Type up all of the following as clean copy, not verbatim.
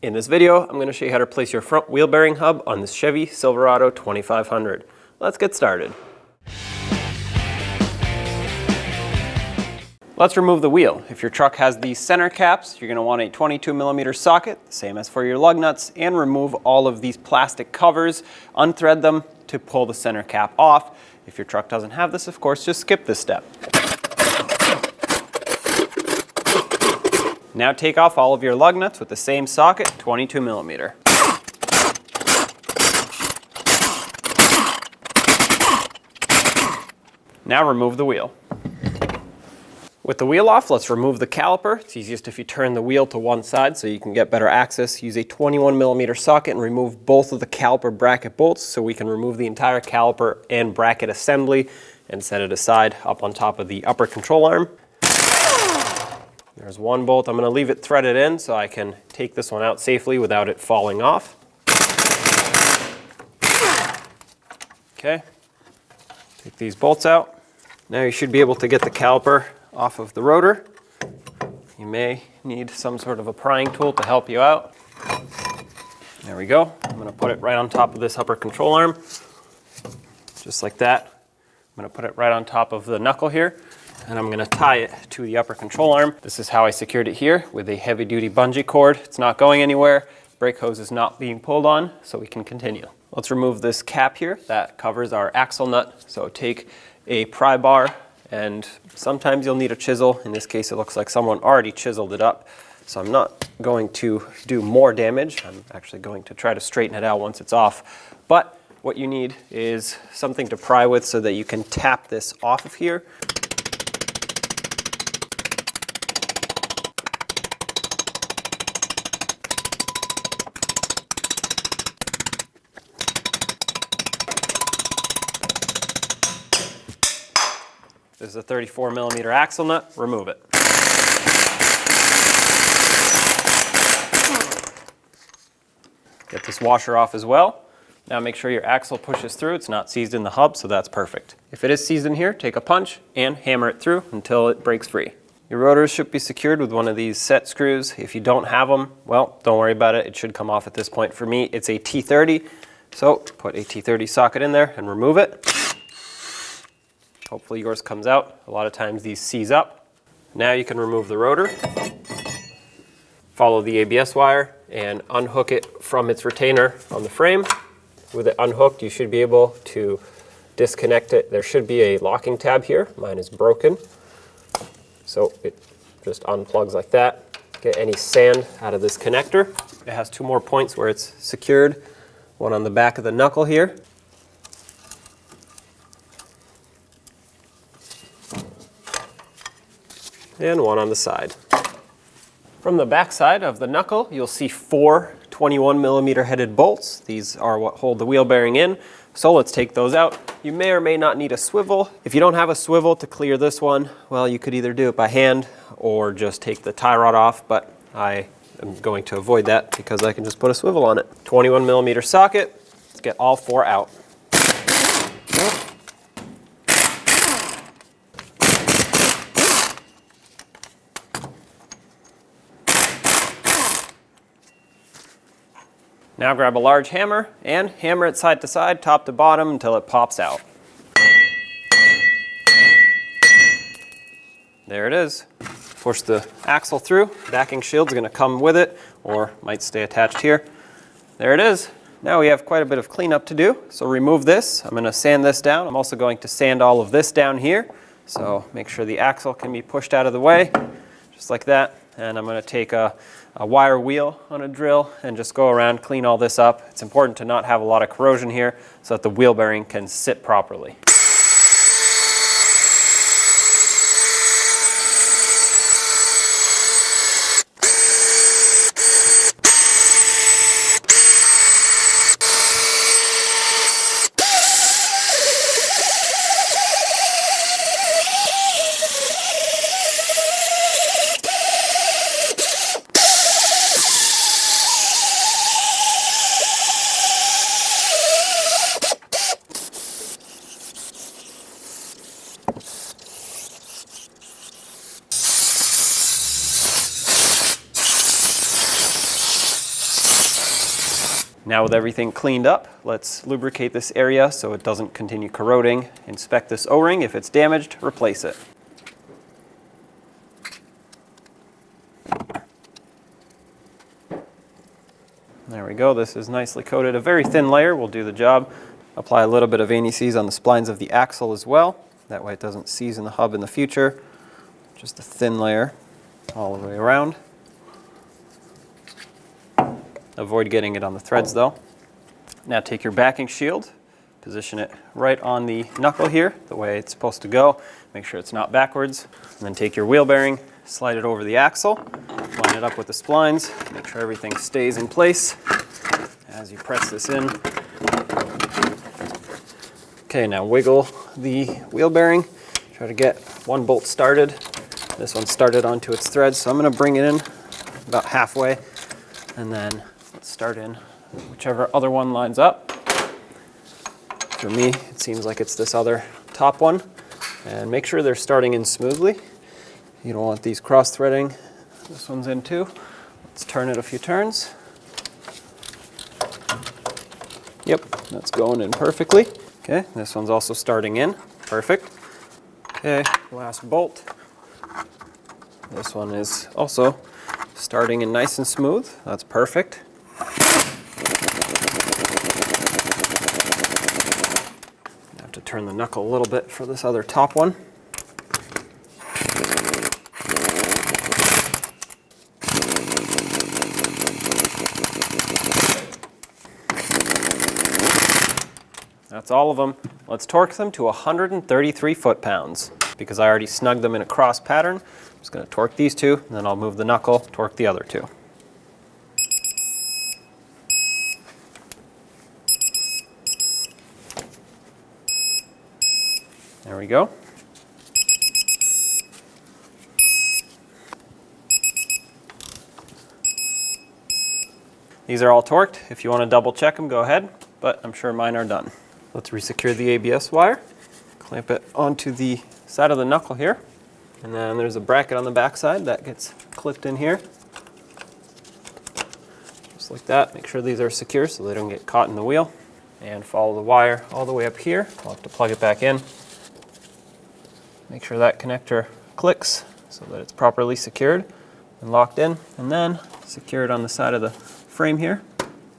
In this video, I'm going to show you how to replace your front wheel bearing hub on this Chevy Silverado 2500. Let's get started. Let's remove the wheel. If your truck has these center caps, you're going to want a 22mm socket, same as for your lug nuts, and remove all of these plastic covers, unthread them to pull the center cap off. If your truck doesn't have this, of course, just skip this step. Now take off all of your lug nuts with the same socket, 22mm. Now remove the wheel. With the wheel off, let's remove the caliper. It's easiest if you turn the wheel to one side so you can get better access. Use a 21mm socket and remove both of the caliper bracket bolts so we can remove the entire caliper and bracket assembly and set it aside up on top of the upper control arm. There's one bolt. I'm going to leave it threaded in so I can take this one out safely without it falling off. Okay, take these bolts out. Now you should be able to get the caliper off of the rotor. You may need some sort of a prying tool to help you out. There we go. I'm going to put it right on top of this upper control arm, just like that. I'm going to put it right on top of the knuckle here, and I'm going to tie it to the upper control arm. This is how I secured it here with a heavy-duty bungee cord. It's not going anywhere. Brake hose is not being pulled on, so we can continue. Let's remove this cap here that covers our axle nut. So take a pry bar, and sometimes you'll need a chisel. In this case, it looks like someone already chiseled it up. So I'm not going to do more damage. I'm actually going to try to straighten it out once it's off. But what you need is something to pry with so that you can tap this off of here. This is a 34mm axle nut. Remove it. Get this washer off as well. Now make sure your axle pushes through. It's not seized in the hub, so that's perfect. If it is seized in here, take a punch and hammer it through until it breaks free. Your rotors should be secured with one of these set screws. If you don't have them, well, don't worry about it. It should come off at this point. For me, it's a T30. So put a T30 socket in there and remove it. Hopefully yours comes out. A lot of times these seize up. Now you can remove the rotor. Follow the ABS wire and unhook it from its retainer on the frame. With it unhooked, you should be able to disconnect it. There should be a locking tab here. Mine is broken. So it just unplugs like that. Get any sand out of this connector. It has two more points where it's secured. One on the back of the knuckle here. And one on the side. From the back side of the knuckle, you'll see four 21mm headed bolts. These are what hold the wheel bearing in. So let's take those out. You may or may not need a swivel. If you don't have a swivel to clear this one, well, you could either do it by hand or just take the tie rod off, but I am going to avoid that because I can just put a swivel on it. 21mm socket. Let's get all four out. Now grab a large hammer and hammer it side to side, top to bottom, until it pops out. There it is. Push the axle through. Backing shield's going to come with it, or might stay attached here. There it is. Now we have quite a bit of cleanup to do, so remove this. I'm going to sand this down. I'm also going to sand all of this down here, so make sure the axle can be pushed out of the way, just like that. And I'm going to take a wire wheel on a drill and just go around, clean all this up. It's important to not have a lot of corrosion here so that the wheel bearing can sit properly. Now with everything cleaned up, let's lubricate this area so it doesn't continue corroding. Inspect this O-ring. If it's damaged, replace it. There we go. This is nicely coated. A very thin layer will do the job. Apply a little bit of anti-seize on the splines of the axle as well. That way it doesn't seize in the hub in the future. Just a thin layer all the way around. Avoid getting it on the threads though. Now take your backing shield, position it right on the knuckle here, the way it's supposed to go. Make sure it's not backwards. And then take your wheel bearing, slide it over the axle, line it up with the splines, make sure everything stays in place as you press this in. Okay, now wiggle the wheel bearing. Try to get one bolt started. This one started onto its threads, so I'm going to bring it in about halfway, and then let's start in whichever other one lines up. For me, it seems like it's this other top one. And make sure they're starting in smoothly. You don't want these cross-threading. This one's in too. Let's turn it a few turns. Yep, that's going in perfectly. Okay, this one's also starting in. Perfect. Okay, last bolt. This one is also starting in nice and smooth. That's perfect. I have to turn the knuckle a little bit for this other top one. That's all of them. Let's torque them to 133 foot-pounds. Because I already snugged them in a cross pattern, I'm just going to torque these two, and then I'll move the knuckle, torque the other two. There we go. These are all torqued. If you want to double check them, go ahead, but I'm sure mine are done. Let's resecure the ABS wire, clamp it onto the side of the knuckle here, and then there's a bracket on the back side that gets clipped in here. Just like that. Make sure these are secure so they don't get caught in the wheel. And follow the wire all the way up here. I'll have to plug it back in. Make sure that connector clicks so that it's properly secured and locked in, and then secure it on the side of the frame here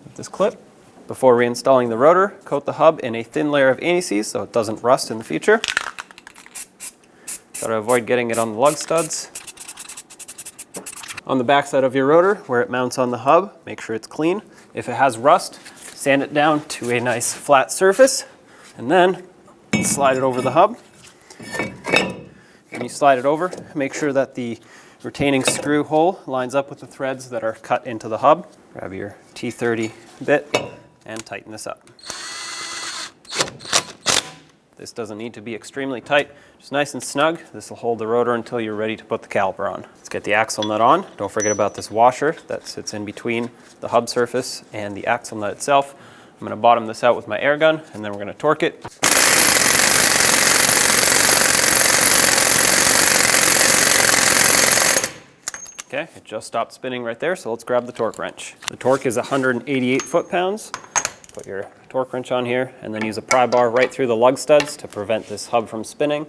with this clip. Before reinstalling the rotor, coat the hub in a thin layer of anti-seize so it doesn't rust in the future. Try to avoid getting it on the lug studs. On the back side of your rotor, where it mounts on the hub, make sure it's clean. If it has rust, sand it down to a nice flat surface, and then slide it over the hub. When you slide it over, make sure that the retaining screw hole lines up with the threads that are cut into the hub. Grab your T30 bit and tighten this up. This doesn't need to be extremely tight, just nice and snug. This will hold the rotor until you're ready to put the caliper on. Let's get the axle nut on. Don't forget about this washer that sits in between the hub surface and the axle nut itself. I'm going to bottom this out with my air gun, and then we're going to torque it. Okay, it just stopped spinning right there, so let's grab the torque wrench. The torque is 188 foot-pounds. Put your torque wrench on here, and then use a pry bar right through the lug studs to prevent this hub from spinning.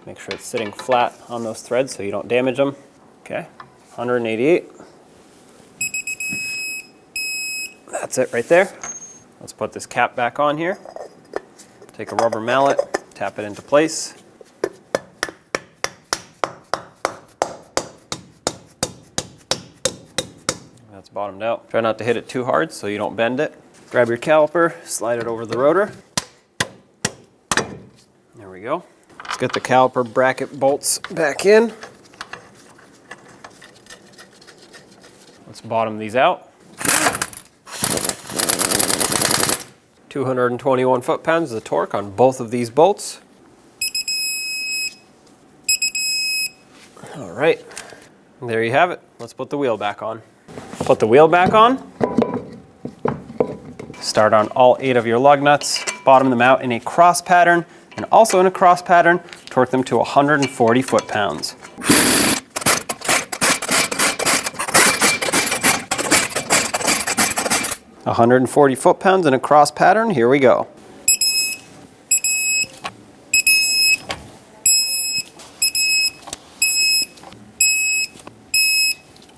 Make sure it's sitting flat on those threads so you don't damage them. Okay, 188. That's it right there. Let's put this cap back on here. Take a rubber mallet, tap it into place. That's bottomed out. Try not to hit it too hard so you don't bend it. Grab your caliper, slide it over the rotor. There we go. Let's get the caliper bracket bolts back in. Let's bottom these out. 221 foot-pounds of torque on both of these bolts. All right, there you have it. Let's put the wheel back on. Put the wheel back on. Start on all 8 of your lug nuts, bottom them out in a cross pattern, and also in a cross pattern, torque them to 140 foot-pounds. 140 foot-pounds in a cross pattern, here we go.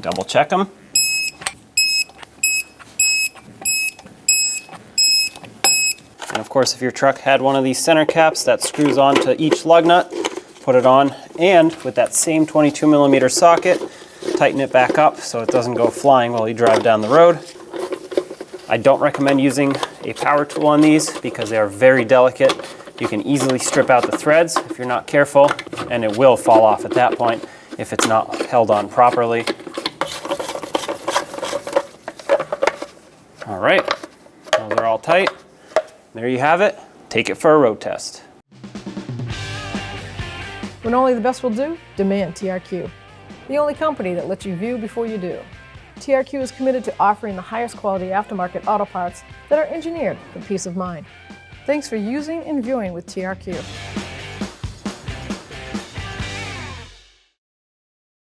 Double check them. And of course, if your truck had one of these center caps that screws onto each lug nut, put it on, and with that same 22mm socket, tighten it back up so it doesn't go flying while you drive down the road. I don't recommend using a power tool on these because they are very delicate. You can easily strip out the threads if you're not careful, and it will fall off at that point if it's not held on properly. All right, those are all tight. There you have it. Take it for a road test. When only the best will do, demand TRQ. The only company that lets you view before you do. TRQ is committed to offering the highest quality aftermarket auto parts that are engineered for peace of mind. Thanks for using and viewing with TRQ.